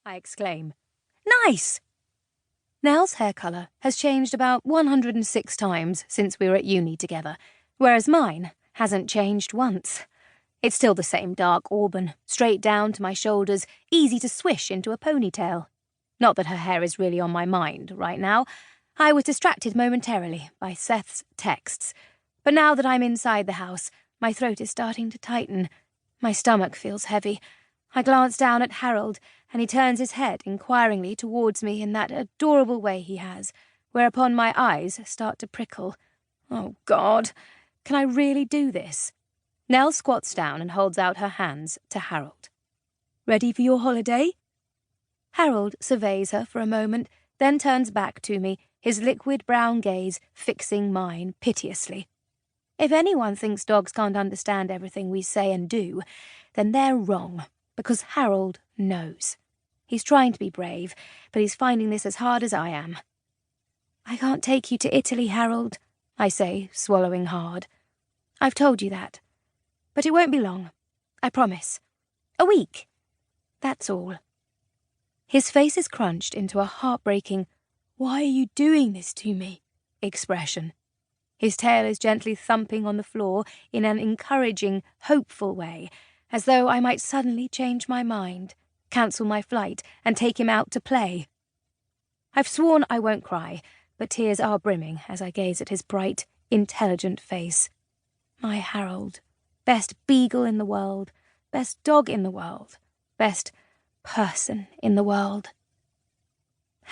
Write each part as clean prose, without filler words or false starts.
I exclaim. Nice! Nell's hair colour has changed about 106 times since we were at uni together, whereas mine hasn't changed once. It's still the same dark auburn, straight down to my shoulders, easy to swish into a ponytail. Not that her hair is really on my mind right now. I was distracted momentarily by Seth's texts. But now that I'm inside the house, my throat is starting to tighten. My stomach feels heavy. I glance down at Harold, and he turns his head inquiringly towards me in that adorable way he has, whereupon my eyes start to prickle. Oh, God, can I really do this? Nell squats down and holds out her hands to Harold. Ready for your holiday? Harold surveys her for a moment, then turns back to me, his liquid brown gaze fixing mine piteously. If anyone thinks dogs can't understand everything we say and do, then they're wrong, because Harold knows. He's trying to be brave, but he's finding this as hard as I am. I can't take you to Italy, Harold, I say, swallowing hard. I've told you that. But it won't be long. I promise. A week. That's all. His face is crunched into a heartbreaking, "Why are you doing this to me?" expression. His tail is gently thumping on the floor in an encouraging, hopeful way, as though I might suddenly change my mind, cancel my flight, and take him out to play. I've sworn I won't cry, but tears are brimming as I gaze at his bright, intelligent face. My Harold. Best beagle in the world, best dog in the world, best person in the world.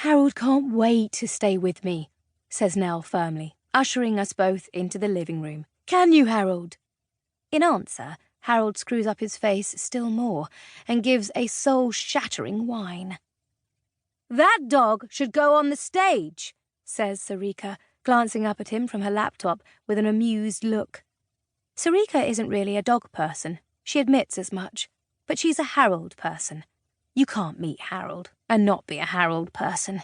Harold can't wait to stay with me, says Nell firmly, ushering us both into the living room. Can you, Harold? In answer, Harold screws up his face still more and gives a soul-shattering whine. That dog should go on the stage, says Sarika, glancing up at him from her laptop with an amused look. Sarika isn't really a dog person. She admits as much. But she's a Harold person. You can't meet Harold and not be a Harold person.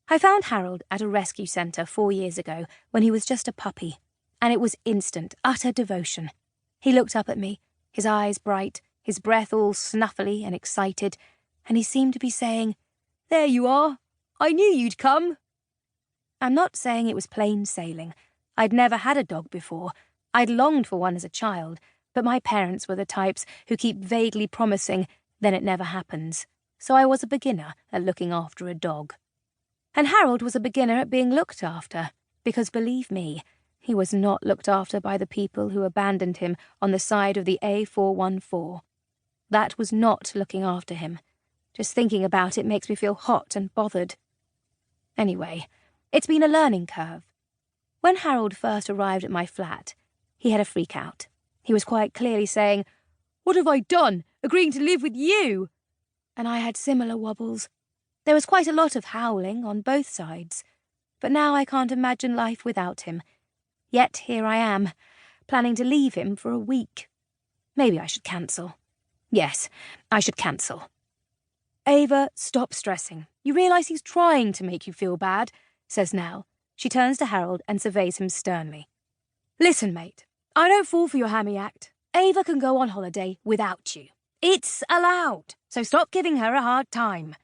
I found Harold at a rescue centre 4 years ago when he was just a puppy, and it was instant, utter devotion. He looked up at me, his eyes bright, his breath all snuffly and excited, and he seemed to be saying, "There you are. I knew you'd come." I'm not saying it was plain sailing. I'd never had a dog before. I'd longed for one as a child, but my parents were the types who keep vaguely promising, then it never happens. So I was a beginner at looking after a dog. And Harold was a beginner at being looked after, because believe me, he was not looked after by the people who abandoned him on the side of the A414. That was not looking after him. Just thinking about it makes me feel hot and bothered. Anyway, it's been a learning curve. When Harold first arrived at my flat, he had a freak out. He was quite clearly saying, "What have I done, agreeing to live with you?" And I had similar wobbles. There was quite a lot of howling on both sides. But now I can't imagine life without him. Yet here I am, planning to leave him for a week. Maybe I should cancel. Yes, I should cancel. Ava, stop stressing. You realise he's trying to make you feel bad, says Nell. She turns to Harold and surveys him sternly. Listen, mate, I don't fall for your hammy act. Ava can go on holiday without you. It's allowed, so stop giving her a hard time.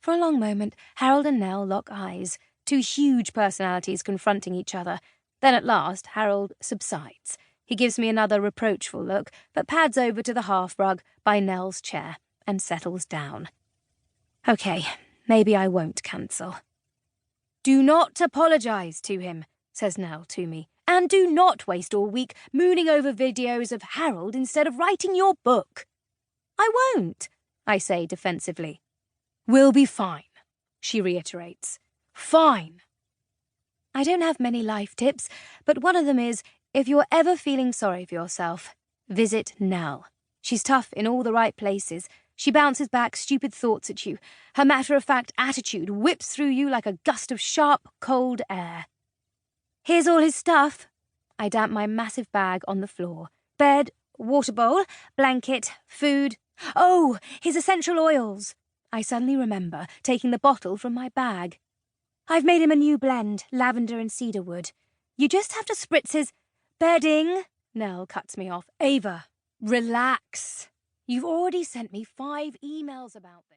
For a long moment, Harold and Nell lock eyes, two huge personalities confronting each other. Then at last, Harold subsides. He gives me another reproachful look, but pads over to the hearthrug by Nell's chair and settles down. Okay, maybe I won't cancel. Do not apologise to him, says Nell to me. And do not waste all week mooning over videos of Harold instead of writing your book. I won't, I say defensively. We'll be fine, she reiterates. Fine. I don't have many life tips, but one of them is, if you're ever feeling sorry for yourself, visit Nell. She's tough in all the right places. She bounces back stupid thoughts at you. Her matter-of-fact attitude whips through you like a gust of sharp, cold air. Here's all his stuff. I damp my massive bag on the floor. Bed, water bowl, blanket, food. Oh, his essential oils. I suddenly remember taking the bottle from my bag. I've made him a new blend, lavender and cedarwood. You just have to spritz his... Bedding. Nell cuts me off. Ava, relax. You've already sent me 5 emails about this.